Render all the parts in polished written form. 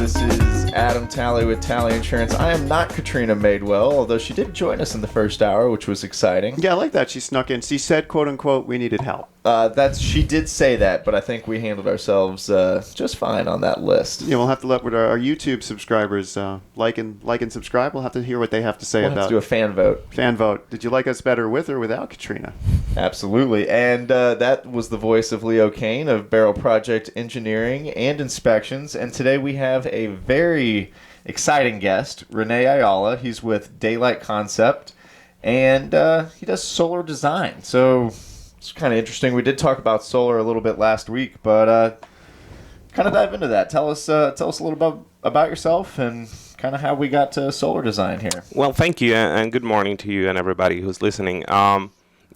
This is Adam Talley with Talley Insurance. I am not Katrina Madewell, although she did join us in the first hour, which was exciting. Yeah, I like that. She snuck in. She said, quote unquote, we needed help. She did say that, but I think we handled ourselves just fine on that list. Yeah, we'll have to let our YouTube subscribers like and subscribe. We'll have to hear what they have to say We'll about have to do a fan vote. Fan vote. Did you like us better with or without Katrina? Absolutely. And that was the voice of Leo Kane of Barrel Project Engineering and Inspections. And today we have a very exciting guest, Rene Ayala. He's with Daylight Concept, and he does solar design. So it's kind of interesting. We did talk about solar a little bit last week, but kind of dive into that. Tell us a little bit about yourself and kind of how we got to solar design here. Well, thank you, and good morning to you and everybody who's listening.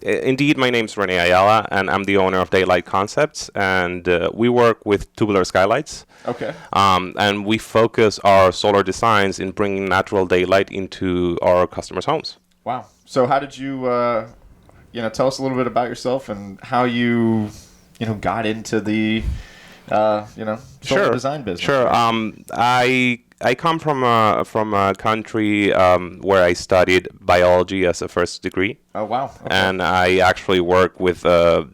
Indeed, my name's Rene Ayala, and I'm the owner of Daylight Concepts, and we work with tubular skylights. Okay. And we focus our solar designs in bringing natural daylight into our customers' homes. Wow. So how did you, tell us a little bit about yourself and how you, got into the, solar design business? Sure. I come from a country where I studied biology as a first degree. Oh, wow. Okay. And I actually work with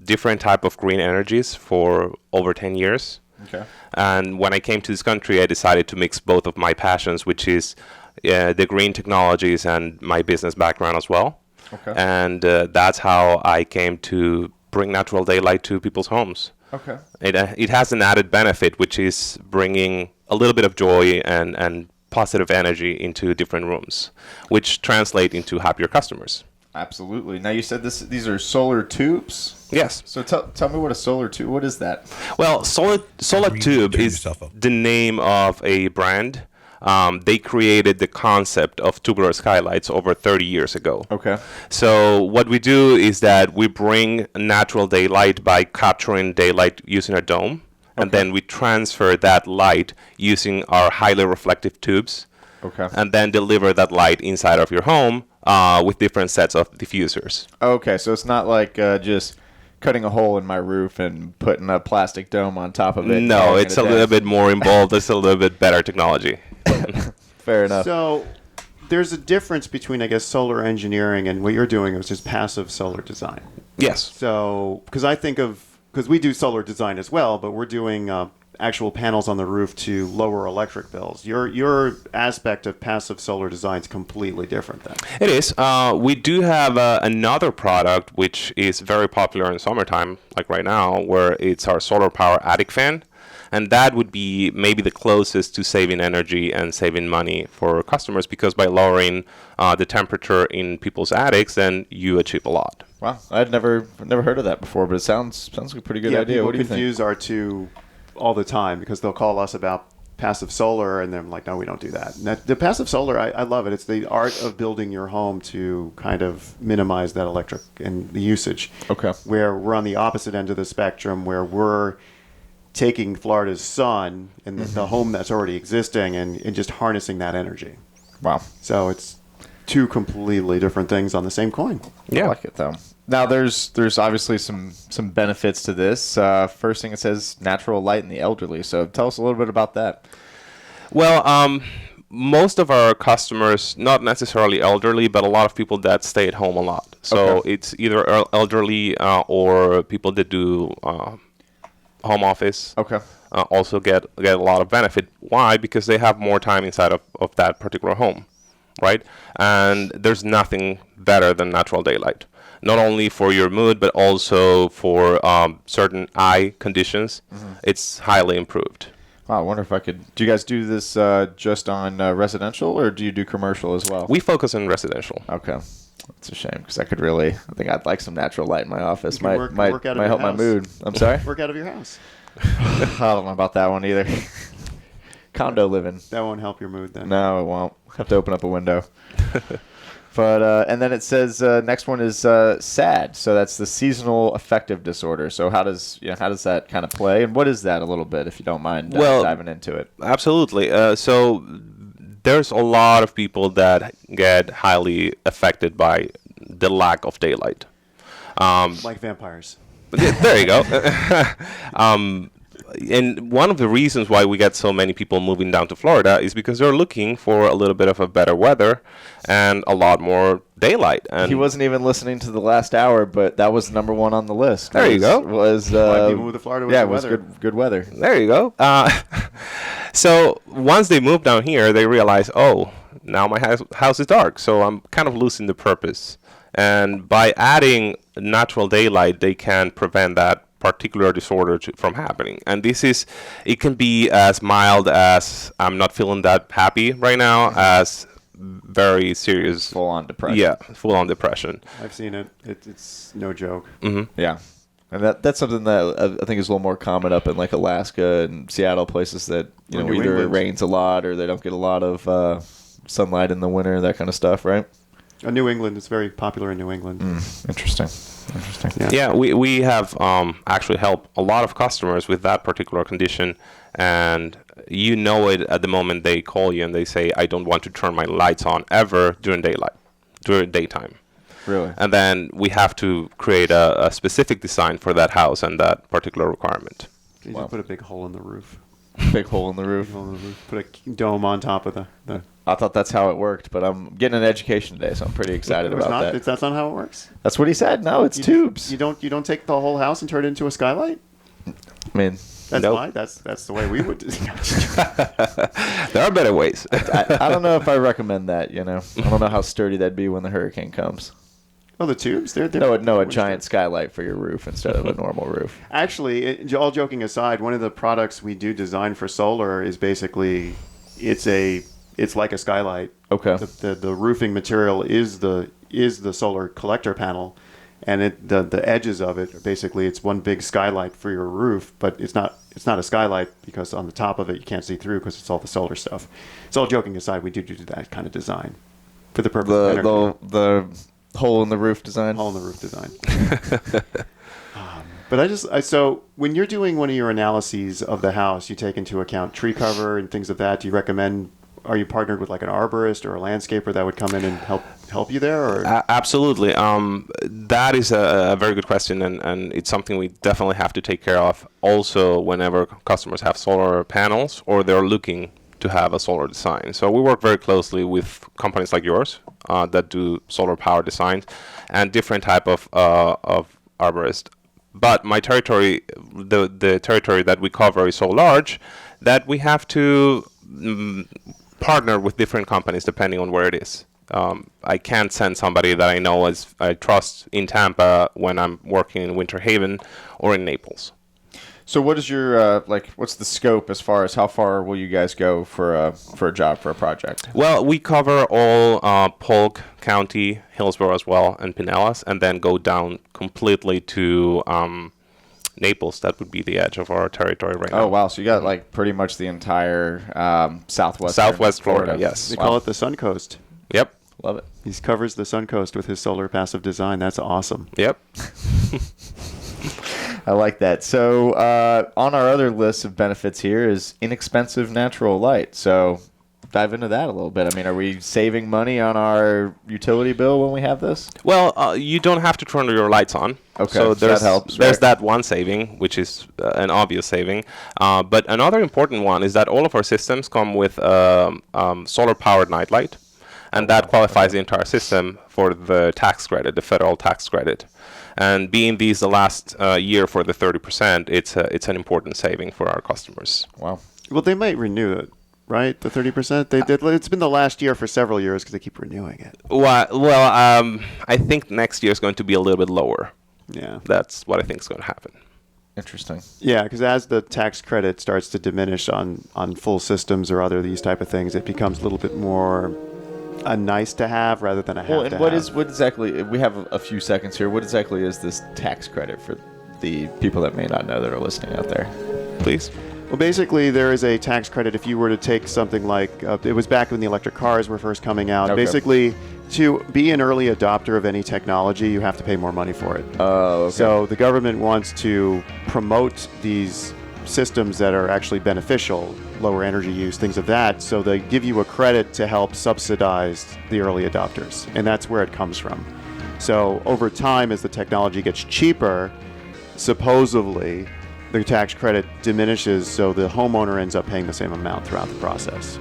different type of green energies for over 10 years. Okay. And when I came to this country, I decided to mix both of my passions, which is the green technologies and my business background as well. Okay. And that's how I came to bring natural daylight to people's homes. Okay. It has an added benefit, which is bringing a little bit of joy and positive energy into different rooms, which translate into happier customers. Absolutely. Now, you said these are solar tubes? Yes. So tell me what a solar tube, what is that? Well, SolaTube is the name of a brand. They created the concept of tubular skylights over 30 years ago. Okay. So what we do is that we bring natural daylight by capturing daylight using a dome, and then we transfer that light using our highly reflective tubes, and then deliver that light inside of your home with different sets of diffusers. Okay, so it's not like just cutting a hole in my roof and putting a plastic dome on top of it. No, it's a little bit more involved. It's a little bit better technology. Fair enough. So there's a difference between, I guess, solar engineering and what you're doing, which is passive solar design. Yes. So, because we do solar design as well, but we're doing actual panels on the roof to lower electric bills. Your aspect of passive solar design is completely different then. It is. We do have another product which is very popular in summertime, like right now, where it's our solar power attic fan. And that would be maybe the closest to saving energy and saving money for customers, because by lowering the temperature in people's attics, then you achieve a lot. Wow, I'd never heard of that before, but it sounds like a pretty good idea. What do you think? People confuse our two all the time because they'll call us about passive solar, and I'm like, no, we don't do that. And the passive solar, I love it. It's the art of building your home to kind of minimize that electric and the usage. Okay. Where we're on the opposite end of the spectrum, where we're taking Florida's sun and the home that's already existing and just harnessing that energy. Wow. So it's two completely different things on the same coin. Yeah. I like it, though. Now, there's obviously some benefits to this. First thing, it says natural light in the elderly. So tell us a little bit about that. Well, most of our customers, not necessarily elderly, but a lot of people that stay at home a lot. So it's either elderly or people that do home office. Okay. Also get a lot of benefit. Why? Because they have more time inside of that particular home, right? And there's nothing better than natural daylight. Not only for your mood, but also for certain eye conditions. It's highly improved. Wow, I wonder if I could... Do you guys do this just on residential, or do you do commercial as well? We focus on residential. Okay. That's a shame, because I think I'd like some natural light in my office. Might work out of might your help my house. mood. I'm sorry? Work out of your house. I don't know about that one either. Condo living. That won't help your mood then. No, it won't. Have to open up a window. But and then it says next one is SAD. So that's the seasonal affective disorder. So how does that kind of play, and what is that a little bit, if you don't mind diving into it? Absolutely. So there's a lot of people that get highly affected by the lack of daylight. Like vampires. There you go. and one of the reasons why we get so many people moving down to Florida is because they're looking for a little bit of a better weather and a lot more daylight. And He wasn't even listening to the last hour, but that was number one on the list. There you go. Was Why people move to Florida with yeah, the it was weather. good weather. There you go. So once they move down here, they realize, oh, now my house is dark, so I'm kind of losing the purpose. And by adding natural daylight, they can prevent that particular disorder from happening. And it can be as mild as I'm not feeling that happy right now, as very serious. Full-on depression. Yeah, full-on depression. I've seen it. It's no joke. Yeah. And that's something that I think is a little more common up in like Alaska and Seattle, places that Or New either it England. rains a lot or they don't get a lot of sunlight in the winter, that kind of stuff, right? New England is very popular in New England. Interesting. Yeah. Yeah, we have actually helped a lot of customers with that particular condition, and you know it at the moment they call you and they say, I don't want to turn my lights on ever during daytime. Really? And then we have to create a specific design for that house and that particular requirement. You Wow. just put a big hole in the roof. Big hole in the roof. Put a dome on top of the I thought that's how it worked, but I'm getting an education today, so I'm pretty excited It's about not, that. That's not how it works. That's what he said. No, it's tubes. You don't take the whole house and turn it into a skylight. I mean, That's Nope. why. That's the way we would. There are better ways. I don't know if I recommend that, I don't know how sturdy that'd be when the hurricane comes. Oh, the tubes. They're No, a giant skylight for your roof instead of a normal roof. Actually, all joking aside, one of the products we do design for solar is basically it's like a skylight. Okay. The roofing material is the solar collector panel, and the edges of it basically it's one big skylight for your roof, but it's not a skylight because on the top of it you can't see through because it's all the solar stuff. So all joking aside, we do that kind of design for the purpose of energy. The hole in the roof design. Hole in the roof design. But so when you're doing one of your analyses of the house, you take into account tree cover and things of that. Do you recommend? Are you partnered with like an arborist or a landscaper that would come in and help you there? Or? Absolutely. That is a very good question, and it's something we definitely have to take care of. Also, whenever customers have solar panels or they're looking to have a solar design. So we work very closely with companies like yours that do solar power designs and different type of arborist. But my territory, the territory that we cover is so large that we have to partner with different companies depending on where it is. I can't send somebody that I know I trust in Tampa when I'm working in Winter Haven or in Naples. So what is your what's the scope as far as how far will you guys go for a job, for a project? Well, we cover all Polk County, Hillsborough as well, and Pinellas, and then go down completely to Naples. That would be the edge of our territory right now. Oh, wow. So you got like pretty much the entire Southwest Florida, yes. They call it the Sun Coast. Yep. Love it. He covers the Sun Coast with his solar passive design. That's awesome. Yep. I like that. So on our other list of benefits here is inexpensive natural light. So dive into that a little bit. I mean, are we saving money on our utility bill when we have this? Well, you don't have to turn your lights on. Okay, so that helps, There's right? that one saving, which is an obvious saving. But another important one is that all of our systems come with solar-powered nightlight, and that qualifies the entire system for the tax credit, the federal tax credit. And being these the last year for the 30%, it's an important saving for our customers. Wow. Well, they might renew it, right? The 30%. They did. It's been the last year for several years because they keep renewing it. Well, I think next year is going to be a little bit lower. Yeah. That's what I think is going to happen. Interesting. Yeah, because as the tax credit starts to diminish on full systems or other these type of things, it becomes a little bit more a nice to have rather than a have Well, to and what have. exactly, we have a few seconds here. What exactly is this tax credit for the people that may not know that are listening out there? Please. Well, basically, there is a tax credit if you were to take something like, it was back when the electric cars were first coming out. Okay. Basically, to be an early adopter of any technology, you have to pay more money for it. Oh, okay. So the government wants to promote these systems that are actually beneficial, lower energy use, things of that. So they give you a credit to help subsidize the early adopters. And that's where it comes from. So over time, as the technology gets cheaper, supposedly the tax credit diminishes, so the homeowner ends up paying the same amount throughout the process.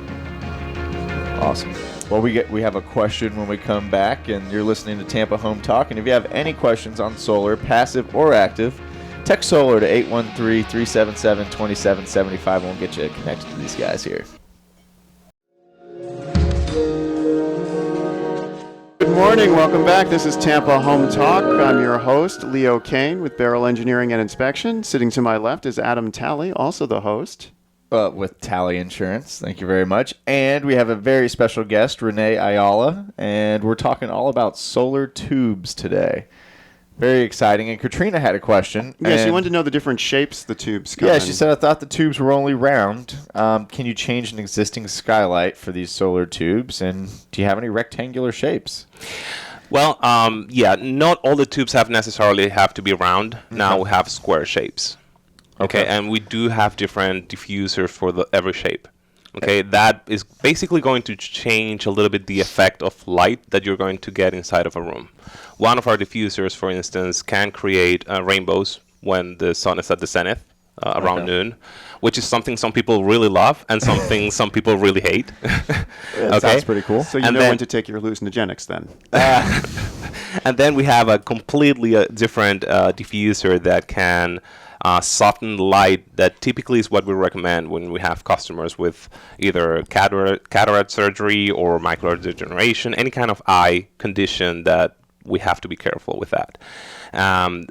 Awesome. Well, we have a question when we come back, and you're listening to Tampa Home Talk. And if you have any questions on solar, passive or active, text solar to 813-377-2775. We'll get you connected to these guys here. Good morning. Welcome back. This is Tampa Home Talk. I'm your host, Leo Kane with Barrel Engineering and Inspection. Sitting to my left is Adam Talley, also the host. With Talley Insurance. Thank you very much. And we have a very special guest, Rene Ayala, and we're talking all about SolaTubes today. Very exciting. And Katrina had a question. Yes, she wanted to know the different shapes the tubes come Yeah, in. she said, I thought the tubes were only round. Can you change an existing skylight for these SolaTubes? And do you have any rectangular shapes? Well, yeah, not all the tubes necessarily have to be round. Now we have square shapes. Okay, and we do have different diffusers for every shape. Okay, that is basically going to change a little bit the effect of light that you're going to get inside of a room. One of our diffusers, for instance, can create rainbows when the sun is at the zenith around noon, which is something some people really love and something some people really hate. That sounds pretty cool. So you know when to take your hallucinogenics then. And then we have a completely different diffuser that can soften light. That typically is what we recommend when we have customers with either cataract surgery or macular degeneration, any kind of eye condition that we have to be careful with that.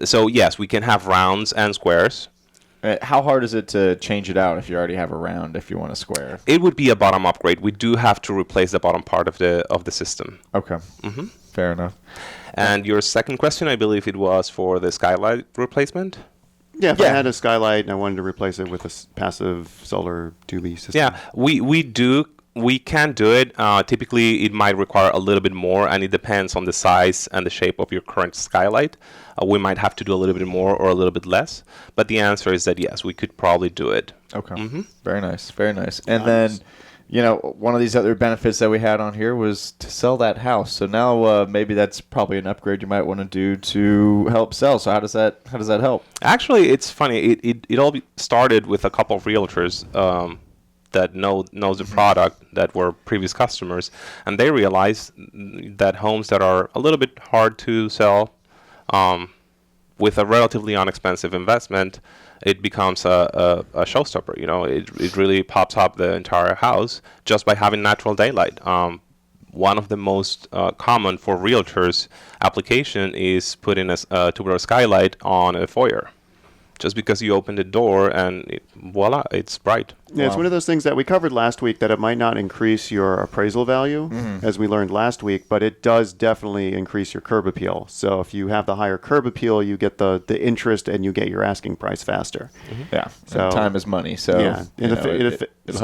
So yes, we can have rounds and squares. How hard is it to change it out if you already have a round, if you want a square? It would be a bottom upgrade. We do have to replace the bottom part of the system. Okay. Fair enough. And your second question, I believe it was for the skylight replacement? Yeah, if I had a skylight and I wanted to replace it with a passive solar tubey system. Yeah, we can do it. Typically, it might require a little bit more, and it depends on the size and the shape of your current skylight. We might have to do a little bit more or a little bit less. But the answer is that yes, we could probably do it. Okay. Very nice. Very nice. And then, one of these other benefits that we had on here was to sell that house. So now maybe that's probably an upgrade you might want to do to help sell. So how does that help? Actually, it's funny. It all started with a couple of realtors that knows the product that were previous customers, and they realized that homes that are a little bit hard to sell with a relatively inexpensive investment, it becomes a showstopper. It really pops up the entire house just by having natural daylight. One of the most common for realtors application is putting a tubular skylight on a foyer. Just because you open the door and voila, it's bright. Yeah, It's one of those things that we covered last week, that it might not increase your appraisal value, as we learned last week, but it does definitely increase your curb appeal. So if you have the higher curb appeal, you get the interest and you get your asking price faster. Yeah, so and time is money. So yeah, it'll help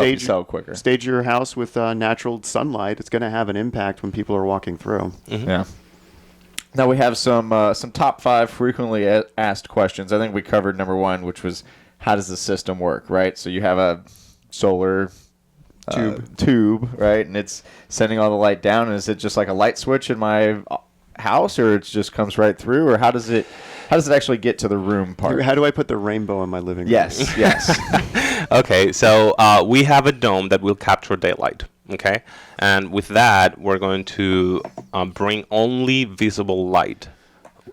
you sell quicker. Stage your house with natural sunlight. It's going to have an impact when people are walking through. Yeah. Now we have some top 5 frequently asked questions. I think we covered number 1, which was how does the system work, right? So you have a solar tube, right? And it's sending all the light down. And is it just like a light switch in my house, or it just comes right through, or how does it actually get to the room part? How do I put the rainbow in my living room? Yes. Okay, so we have a dome that will capture daylight. Okay, and with that, we're going to bring only visible light.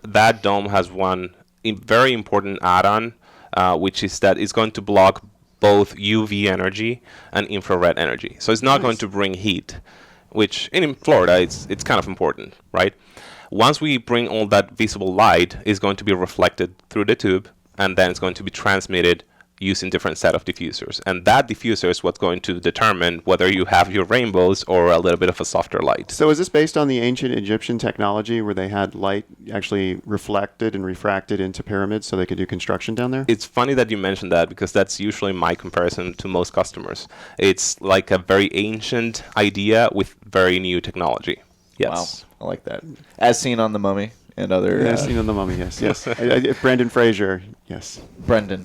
That dome has one very important add-on, which is that it's going to block both UV energy and infrared energy. So it's not going to bring heat, which in Florida, it's kind of important, right? Once we bring all that visible light, it's going to be reflected through the tube, and then it's going to be transmitted using different set of diffusers. And that diffuser is what's going to determine whether you have your rainbows or a little bit of a softer light. So is this based on the ancient Egyptian technology where they had light actually reflected and refracted into pyramids so they could do construction down there? It's funny that you mentioned that, because that's usually my comparison to most customers. It's like a very ancient idea with very new technology. Yes. Wow, I like that. As seen on The Mummy and other... As seen on The Mummy, yes. Yes. Brendan Fraser, yes. Brendan.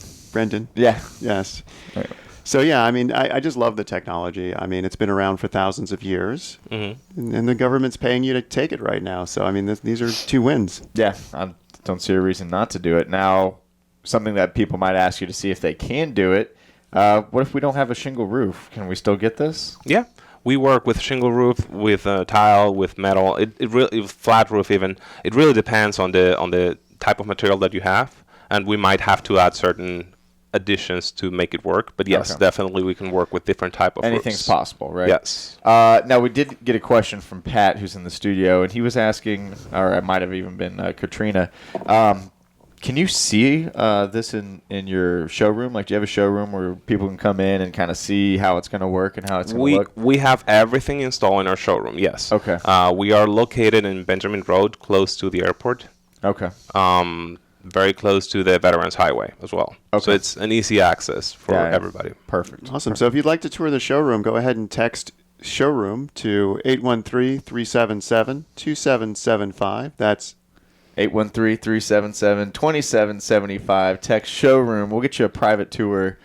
Yeah. Yes. Right. So, yeah, I mean, I just love the technology. I mean, it's been around for thousands of years, and the government's paying you to take it right now. So, I mean, these are 2 wins. Yeah, I don't see a reason not to do it. Now, something that people might ask you to see if they can do it. What if we don't have a shingle roof? Can we still get this? Yeah. We work with shingle roof, with tile, with metal. It really flat roof even. It really depends on the type of material that you have, and we might have to add certain additions to make it work. But yes, definitely we can work with different type of Anything's roofs. possible, right? Yes. Now we did get a question from Pat, who's in the studio, and he was asking, or it might have even been Katrina. Can you see this in your showroom? Like, do you have a showroom where people can come in and kind of see how it's going to work and how it's going to look? We have everything installed in our showroom, yes. Okay. We are located in Benjamin Road, close to the airport. Okay. Very close to the Veterans Highway as well. Okay. So it's an easy access for everybody. Perfect. Awesome. So if you'd like to tour the showroom, go ahead and text showroom to 813-377-2775. That's 813-377-2775. Text showroom. We'll get you a private tour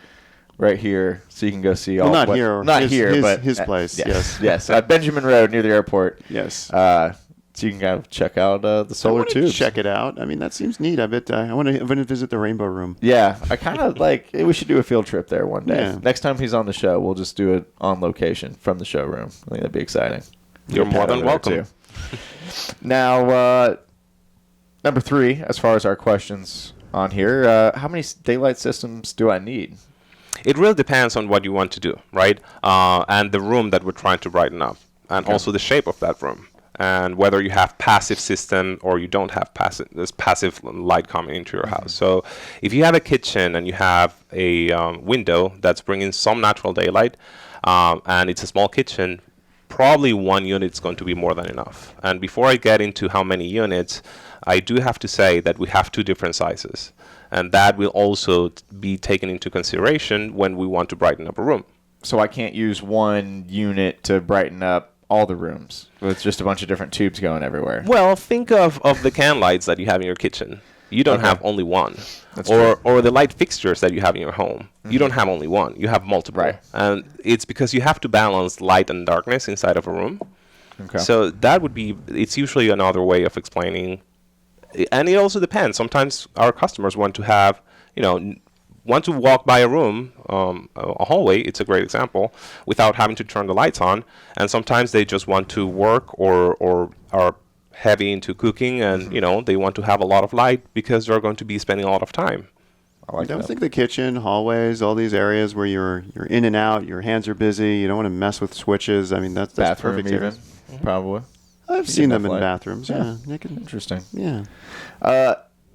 right here, so you can go see all. not here, but his place. Yes. Benjamin Road near the airport. Yes. So you can kind of check out the SolaTubes. Check it out. I mean, that seems neat. I bet I want to visit the Rainbow Room. Yeah, I kind of like. We should do a field trip there one day. Yeah. Next time he's on the show, we'll just do it on location from the showroom. I think that'd be exciting. You're more than welcome. Now, number 3, as far as our questions on here, how many daylight systems do I need? It really depends on what you want to do, right? And the room that we're trying to brighten up, and also the shape of that room, and whether you have passive system or you don't have passive light coming into your house. So if you have a kitchen and you have a window that's bringing some natural daylight, and it's a small kitchen, probably one unit is going to be more than enough. And before I get into how many units, I do have to say that we have 2 different sizes. And that will also be taken into consideration when we want to brighten up a room. So I can't use one unit to brighten up all the rooms with just a bunch of different tubes going everywhere. Well, think of the can lights that you have in your kitchen. You don't have only one. That's true. Or the light fixtures that you have in your home. You don't have only one. You have multiple. Right. And it's because you have to balance light and darkness inside of a room. Okay. So that would be, it's usually another way of explaining. And it also depends. Sometimes our customers want to have, want to walk by a room, a hallway, it's a great example, without having to turn the lights on. And sometimes they just want to work or are heavy into cooking and, they want to have a lot of light because they're going to be spending a lot of time. I don't think the kitchen, hallways, all these areas where you're in and out, your hands are busy, you don't want to mess with switches. I mean, that's bathroom perfect. even, probably. I've seen them in light. bathrooms. Yeah. Interesting. Yeah.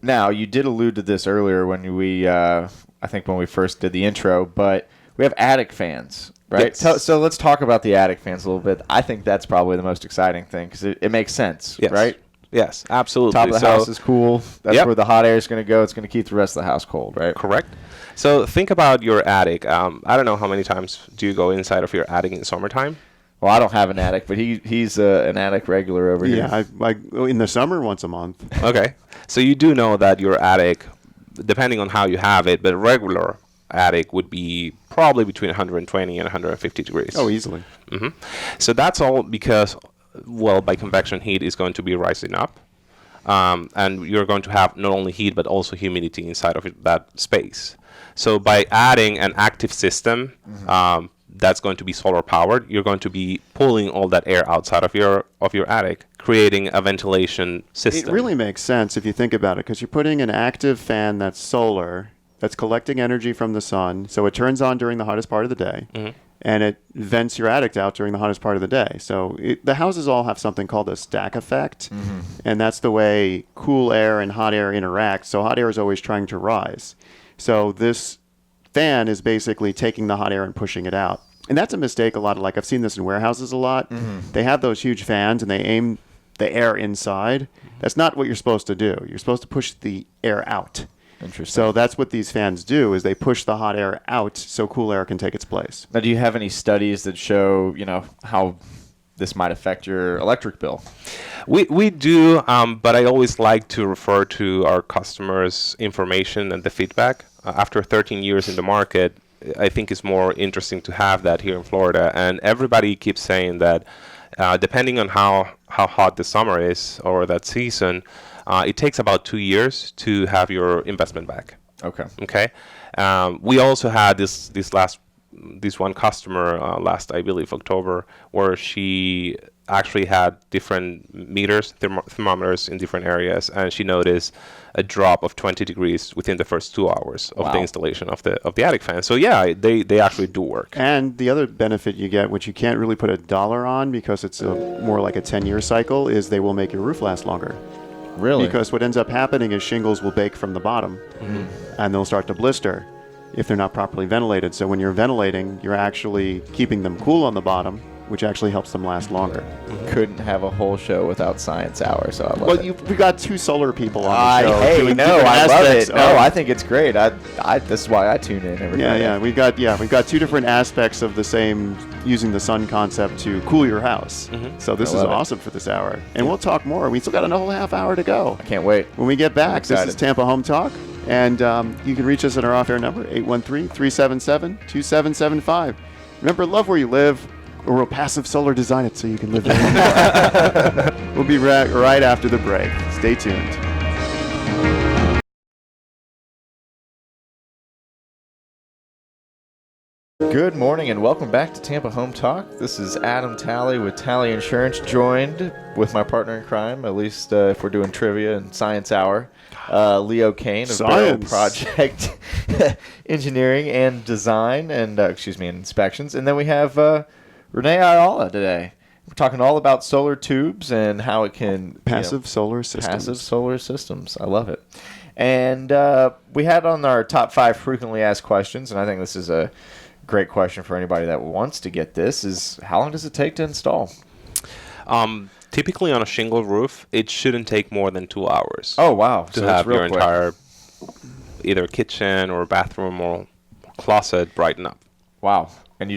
Now, you did allude to this earlier when we, I think when we first did the intro, but we have attic fans, right? Yes. So let's talk about the attic fans a little bit. I think that's probably the most exciting thing because it makes sense, Yes. right? Yes, absolutely. Top of the house is cool. That's Yep. where the hot air is going to go. It's going to keep the rest of the house cold, right? Correct. So think about your attic. I don't know how many times do you go inside of your attic in summertime? Well, I don't have an attic, but he's an attic regular over here. Yeah, I in the summer once a month. Okay. So you do know that your attic, depending on how you have it, but a regular attic would be probably between 120 and 150 degrees. Oh, easily. So that's all because, well, by convection heat is going to be rising up. And you're going to have not only heat, but also humidity inside of that space. So by adding an active system, that's going to be solar powered, you're going to be pulling all that air outside of your attic, creating a ventilation system. It really makes sense if you think about it, because you're putting an active fan that's solar, that's collecting energy from the sun, so it turns on during the hottest part of the day, and it vents your attic out during the hottest part of the day. So the houses all have something called a stack effect, and that's the way cool air and hot air interact. So hot air is always trying to rise. So this fan is basically taking the hot air and pushing it out. And that's a mistake a lot. Like I've seen this in warehouses a lot. They have those huge fans and they aim the air inside. That's not what you're supposed to do. You're supposed to push the air out. Interesting. So that's what these fans do, is they push the hot air out so cool air can take its place. Now, do you have any studies that show, how this might affect your electric bill? We do, but I always like to refer to our customers' information and the feedback. After 13 years in the market, I think it's more interesting to have that here in Florida. And everybody keeps saying that depending on how hot the summer is or that season, it takes about 2 years to have your investment back. Okay. Okay. We also had this one customer last, I believe, October, where she actually had different meters, thermometers in different areas, and she noticed a drop of 20 degrees within the first 2 hours of the installation of the attic fan. So yeah, they actually do work. And the other benefit you get, which you can't really put a dollar on because it's more like a 10-year cycle, is they will make your roof last longer. Really? Because what ends up happening is shingles will bake from the bottom, and they'll start to blister if they're not properly ventilated. So when you're ventilating, you're actually keeping them cool on the bottom, which actually helps them last longer. Couldn't have a whole show without Science Hour, so I love it. We got two solar people on the show. Hey, doing no, different I love aspects it. No, of- I think it's great. This is why I tune in every day. Yeah, we've got two different aspects of the same using the sun concept to cool your house. So this I is love it. awesome for this hour, and we'll talk more. We still got another half hour to go. I can't wait. When we get back, this excited. is Tampa Home Talk, and you can reach us at our off-air number 813-377-2775. Remember, love where you live, or we'll passive solar design it so you can live there. We'll be right after the break. Stay tuned. Good morning and welcome back to Tampa Home Talk. This is Adam Talley with Talley Insurance, joined with my partner in crime, at least if we're doing trivia and Science Hour, Leo Kane of Barrel Project Engineering and Design and inspections. And then we have Rene Ayala today. We're talking all about solar tubes and how it can Passive solar systems. Passive solar systems. I love it. And we had on our top 5 frequently asked questions, and I think this is a great question for anybody that wants to get this, is how long does it take to install? Typically on a shingle roof, it shouldn't take more than 2 hours. Oh, wow. To have your entire either kitchen or bathroom or closet brighten up. Wow. And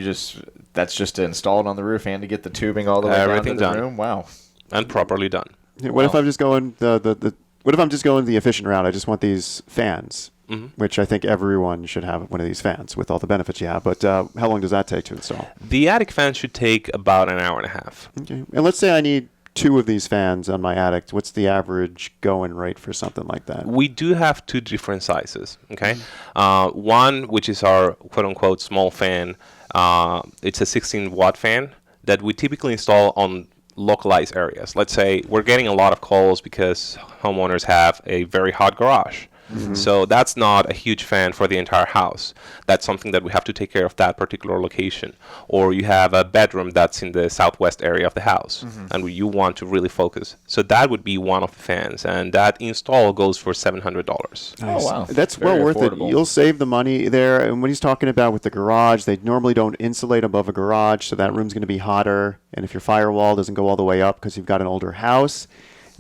that's just to install it on the roof and to get the tubing all the way down to the room? Wow. And properly done. What if I'm just going what if I'm just going the efficient route? I just want these fans, which I think everyone should have one of these fans with all the benefits you have. But how long does that take to install? The attic fan should take about an hour and a half. Okay. And let's say I need 2 of these fans on my attic. What's the average going rate for something like that? We do have 2 different sizes. Okay. One, which is our quote-unquote small fan, it's a 16-watt fan that we typically install on localized areas. Let's say we're getting a lot of calls because homeowners have a very hot garage. So that's not a huge fan for the entire house. That's something that we have to take care of that particular location. Or you have a bedroom that's in the southwest area of the house and you want to really focus. So that would be one of the fans, and that install goes for $700. Nice. Oh, wow. That's Very well worth affordable. it. You'll save the money there. And what he's talking about with the garage, they normally don't insulate above a garage, so that room's going to be hotter. And if your firewall doesn't go all the way up because you've got an older house,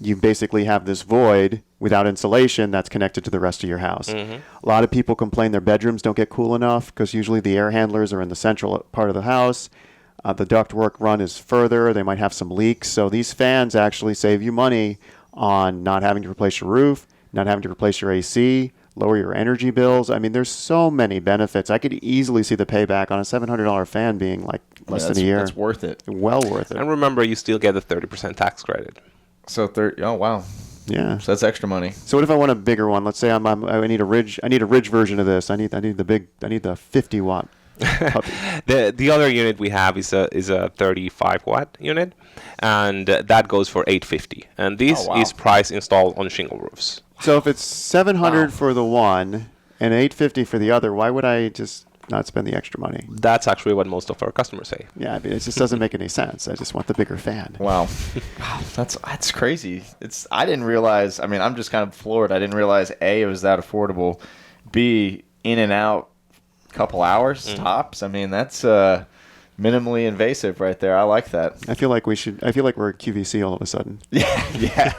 you basically have this void without insulation that's connected to the rest of your house. A lot of people complain their bedrooms don't get cool enough because usually the air handlers are in the central part of the house. The ductwork run is further. They might have some leaks. So these fans actually save you money on not having to replace your roof, not having to replace your AC, lower your energy bills. I mean, there's so many benefits. I could easily see the payback on a $700 fan being like less than a year. That's worth it. Well worth it. And remember, you still get a 30% tax credit. So, oh, wow. Yeah. So that's extra money. So what if I want a bigger one? Let's say I need a ridge. I need a ridge version of this. I need the 50-watt puppy. The other unit we have is a 35-watt unit, and that goes for $850. And this is price installed on shingle roofs. So if it's $700 for the one and $850 for the other, why would I just not spend the extra money? That's actually what most of our customers say. Yeah, I mean, it just doesn't make any sense. I just want the bigger fan. Wow. That's crazy. I didn't realize, I mean, I'm just kind of floored. I didn't realize, A, it was that affordable. B, in and out a couple hours tops. I mean, that's minimally invasive right there. I like that. I feel like we're at QVC all of a sudden. Yeah.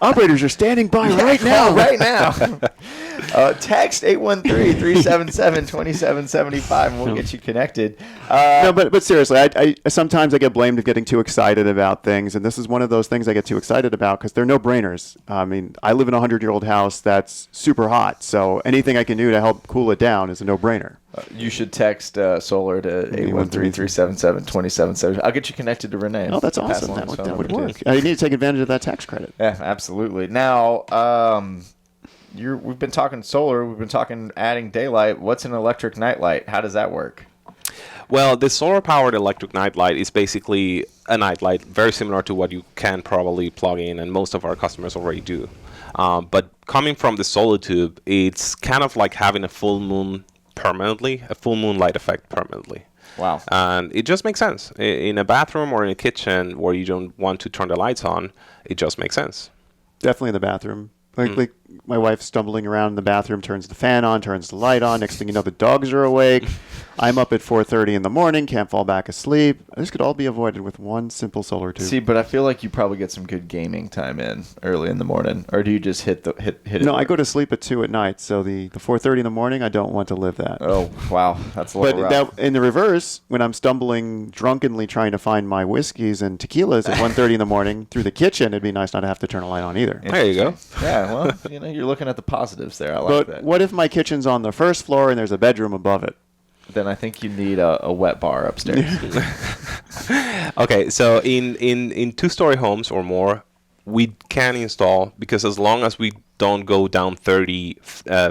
Operators are standing by right now. Right now. Text 813-377-2775 and we'll get you connected. No, but seriously, I sometimes I get blamed of getting too excited about things, and this is one of those things I get too excited about because they're no-brainers. I mean, I live in a 100-year-old house that's super hot, so anything I can do to help cool it down is a no-brainer. You should text solar to 813-377-2775. I'll get you connected to Rene. Oh, that's awesome. That would work. I need to take advantage of that tax credit. Yeah, absolutely. Now, we've been talking solar. We've been talking adding daylight. What's an electric nightlight? How does that work? Well, the solar-powered electric nightlight is basically a nightlight very similar to what you can probably plug in, and most of our customers already do. But coming from the SolaTube, it's kind of like having a full moon permanently, a full moon light effect permanently. Wow. And it just makes sense. In a bathroom or in a kitchen where you don't want to turn the lights on, it just makes sense. Definitely in the bathroom. Like my wife stumbling around in the bathroom, turns the fan on, turns the light on. Next thing you know, the dogs are awake. I'm up at 4:30 in the morning, can't fall back asleep. This could all be avoided with one simple solar tube. See, but I feel like you probably get some good gaming time in early in the morning, or do you just hit it? No, I go to sleep at 2 at night, so the 4:30 in the morning, I don't want to live that. Oh, wow, that's a little rough. But in the reverse, when I'm stumbling drunkenly trying to find my whiskeys and tequilas at 1:30 in the morning through the kitchen, it'd be nice not to have to turn a light on either. There you go. Yeah, well, you're looking at the positives there. I like that. But what if my kitchen's on the first floor and there's a bedroom above it? Then I think you need a wet bar upstairs. Okay, so in two-story homes or more, we can install, because as long as we don't go down 30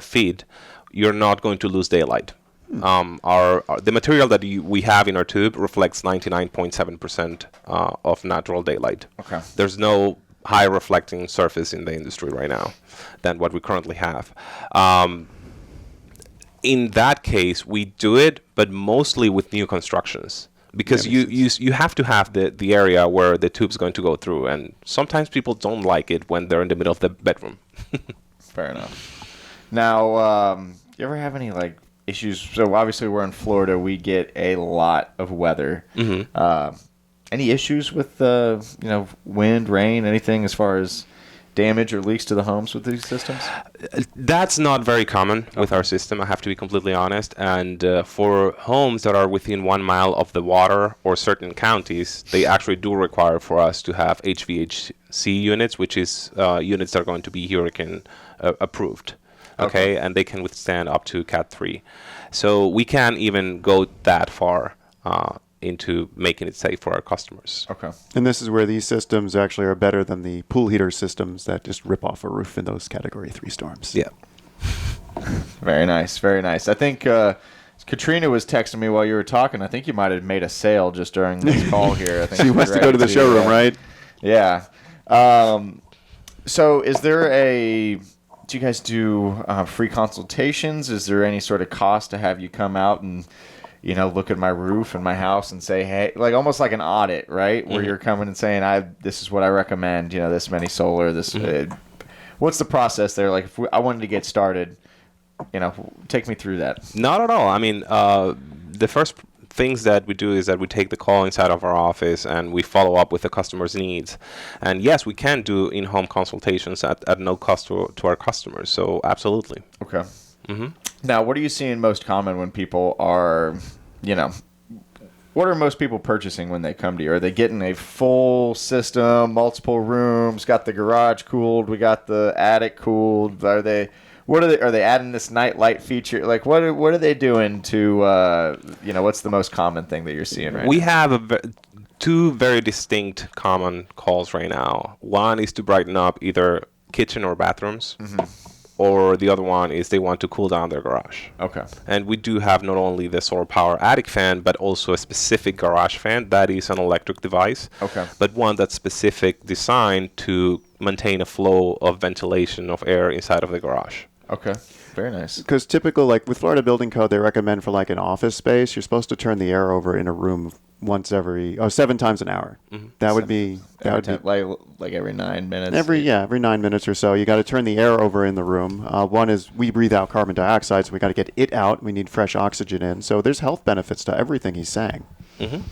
feet, you're not going to lose daylight. The material that we have in our tube reflects 99.7% of natural daylight. Okay. There's no high reflecting surface in the industry right now than what we currently have. In that case, we do it, but mostly with new constructions, because you have to have the area where the tube's going to go through, and sometimes people don't like it when they're in the middle of the bedroom. Fair enough. Now, you ever have any issues? So obviously we're in Florida. We get a lot of weather. Mm-hmm. Any issues with wind, rain, anything as far as damage or leaks to the homes with these systems? That's not very common with our system, I have to be completely honest. And for homes that are within 1 mile of the water or certain counties, they actually do require for us to have HVAC units, which is units that are going to be hurricane approved. Okay, and they can withstand up to Cat 3. So we can't even go that far into making it safe for our customers. Okay. And this is where these systems actually are better than the pool heater systems that just rip off a roof in those Category 3 storms. Yeah. Very nice, very nice. I think Katrina was texting me while you were talking. I think you might have made a sale just during this call here. I think She wants to go to the showroom, right? Yeah. So is there do you guys do free consultations? Is there any sort of cost to have you come out and look at my roof and my house and say, hey, almost like an audit, right? Where you're coming and saying, this is what I recommend, this many solar, this, what's the process there? If I wanted to get started, take me through that. Not at all. I mean, the first things that we do is that we take the call inside of our office and we follow up with the customer's needs. And yes, we can do in-home consultations at no cost to our customers. So absolutely. Okay. Mm-hmm. Now, what are you seeing most common when people are, what are most people purchasing when they come to you? Are they getting a full system, multiple rooms, got the garage cooled, we got the attic cooled? Are they adding this night light feature? What are they doing to, what's the most common thing that you're seeing right now? We have two very distinct common calls right now. One is to brighten up either kitchen or bathrooms. Mm-hmm. Or the other one is they want to cool down their garage. Okay. And we do have not only the solar power attic fan, but also a specific garage fan that is an electric device. Okay. But one that's specific designed to maintain a flow of ventilation of air inside of the garage. Okay. Very nice. Because typical, with Florida Building Code, they recommend for an office space, you're supposed to turn the air over in a room 7 times an hour. Mm-hmm. That would be every 9 minutes. Every 9 minutes or so, you got to turn the air over in the room. One is we breathe out carbon dioxide, so we got to get it out. We need fresh oxygen in. So there's health benefits to everything he's saying. Mm-hmm.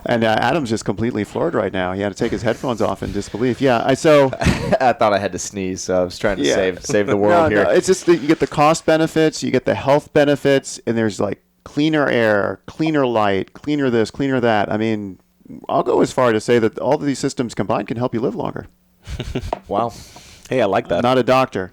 And Adam's just completely floored right now. He had to take his headphones off in disbelief. Yeah, I thought I had to sneeze, so I was trying to save the world here. No, it's just that you get the cost benefits, you get the health benefits, and there's cleaner air, cleaner light, cleaner this, cleaner that. I mean, I'll go as far to say that all of these systems combined can help you live longer. Wow. Hey, I like that. I'm not a doctor.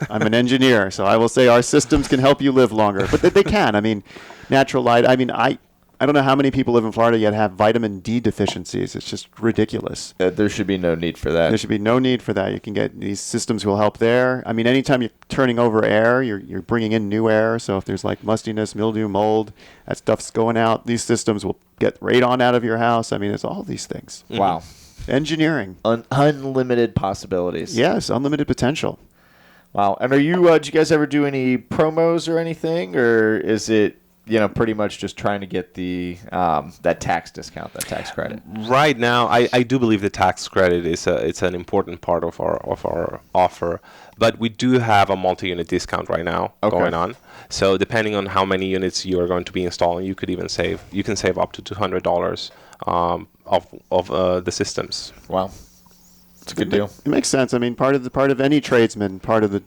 I'm an engineer, so I will say our systems can help you live longer. But they can. I mean, natural light. I mean, I I don't know how many people live in Florida yet have vitamin D deficiencies. It's just ridiculous. There should be no need for that. There should be no need for that. You can get these systems will help there. I mean, anytime you're turning over air, you're bringing in new air. So if there's like mustiness, mildew, mold, that stuff's going out. These systems will get radon out of your house. I mean, it's all these things. Wow. Engineering. Unlimited possibilities. Yes, unlimited potential. Wow. And are you? Did you guys ever do any promos or anything, or is it pretty much just trying to get the that tax discount, that tax credit? Right now, I do believe the tax credit is it's an important part of our offer, but we do have a multi-unit discount right now going on. So depending on how many units you are going to be installing, you can save up to $200 of the systems. Wow. It's a good deal. It makes sense. I mean, part of any tradesman, part of the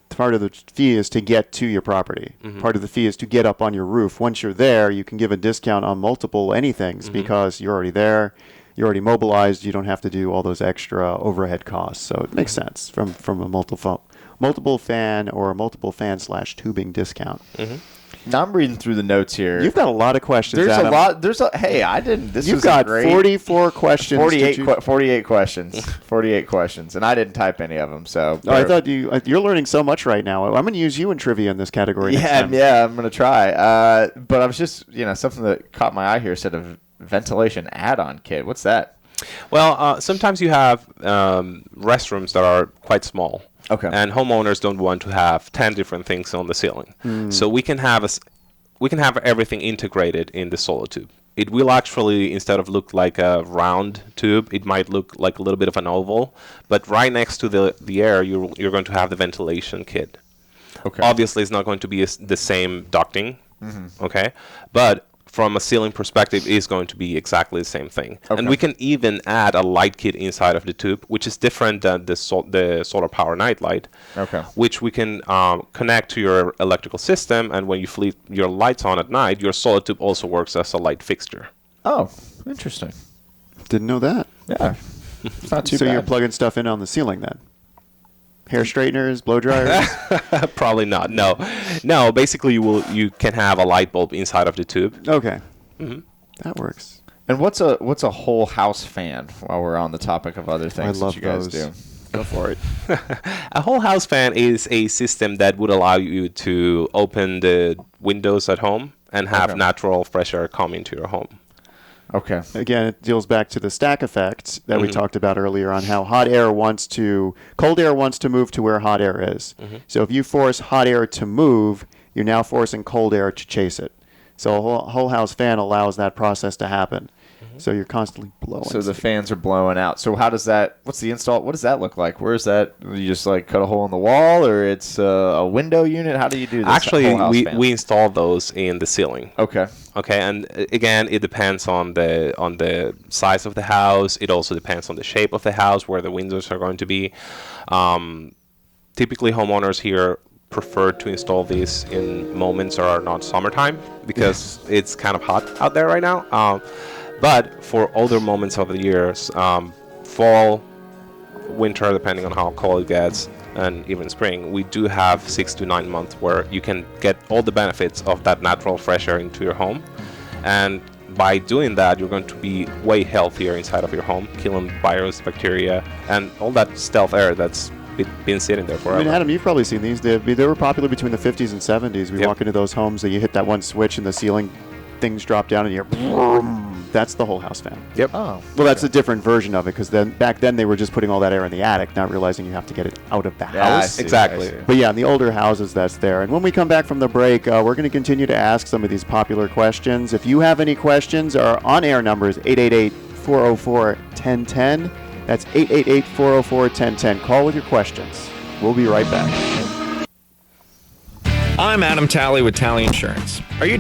fee is to get to your property. Mm-hmm. Part of the fee is to get up on your roof. Once you're there, you can give a discount on multiple anythings because you're already there, you're already mobilized. You don't have to do all those extra overhead costs. So it makes sense from a multiple fan or a multiple fan / tubing discount. Mm-hmm. Now I'm reading through the notes here. You've got a lot of questions. There's Adam. a lot. Hey, I didn't. This You've was got great, 44 questions. 48 questions. 48 questions, and I didn't type any of them. So I thought you're learning so much right now. I'm going to use you in trivia in this category. Next time. Yeah, I'm going to try. But I was just something that caught my eye here said a ventilation add-on kit. What's that? Well, sometimes you have restrooms that are quite small. Okay. And homeowners don't want to have 10 different things on the ceiling. So we can have everything integrated in the SolaTube. It will actually, instead of look like a round tube, it might look like a little bit of an oval. But right next to the air, you're going to have the ventilation kit. Okay. Obviously, it's not going to be the same ducting. Okay. But from a ceiling perspective, is going to be exactly the same thing. Okay. And we can even add a light kit inside of the tube, which is different than the solar power night light, which we can connect to your electrical system, and when you fleet your lights on at night, your solar tube also works as a light fixture. Oh, interesting. Didn't know that. Yeah. It's not too bad. So you're plugging stuff in on the ceiling then? Hair straighteners, blow dryers? Probably not. No. Basically, you can have a light bulb inside of the tube. Okay. Mm-hmm. That works. And what's a whole house fan? While we're on the topic of other things that you guys do, go for it. A whole house fan is a system that would allow you to open the windows at home and have natural fresh air come into your home. Okay. Again, it deals back to the stack effect that we talked about earlier on how cold air wants to move to where hot air is. So if you force hot air to move, you're now forcing cold air to chase it. So a whole house fan allows that process to happen. So you're constantly blowing. So the fans are blowing out. So how does that? What's the install? What does that look like? Where is that? You just like cut a hole in the wall, or it's a window unit? How do you do this? Actually, we install those in the ceiling. Okay. Okay, and again, it depends on the size of the house. It also depends on the shape of the house, where the windows are going to be. Typically, homeowners here prefer to install these in moments that are not summertime because it's kind of hot out there right now. But for older moments of the year, fall, winter, depending on how cold it gets, and even spring, we do have 6 to 9 months where you can get all the benefits of that natural fresh air into your home. And by doing that, you're going to be way healthier inside of your home, killing virus, bacteria, and all that stealth air that's been sitting there forever. I mean, Adam, you've probably seen these. They were popular between the 50s and 70s. We walk into those homes that you hit that one switch and the ceiling things drop down and you're that's the whole house fan. Yep. Oh. Well, that's a different version of it because back then they were just putting all that air in the attic, not realizing you have to get it out of the house. Exactly. But yeah, in the older houses, that's there. And when we come back from the break, we're going to continue to ask some of these popular questions. If you have any questions, our on-air number is 888-404-1010. That's 888-404-1010. Call with your questions. We'll be right back. I'm Adam Talley with Talley Insurance. Are you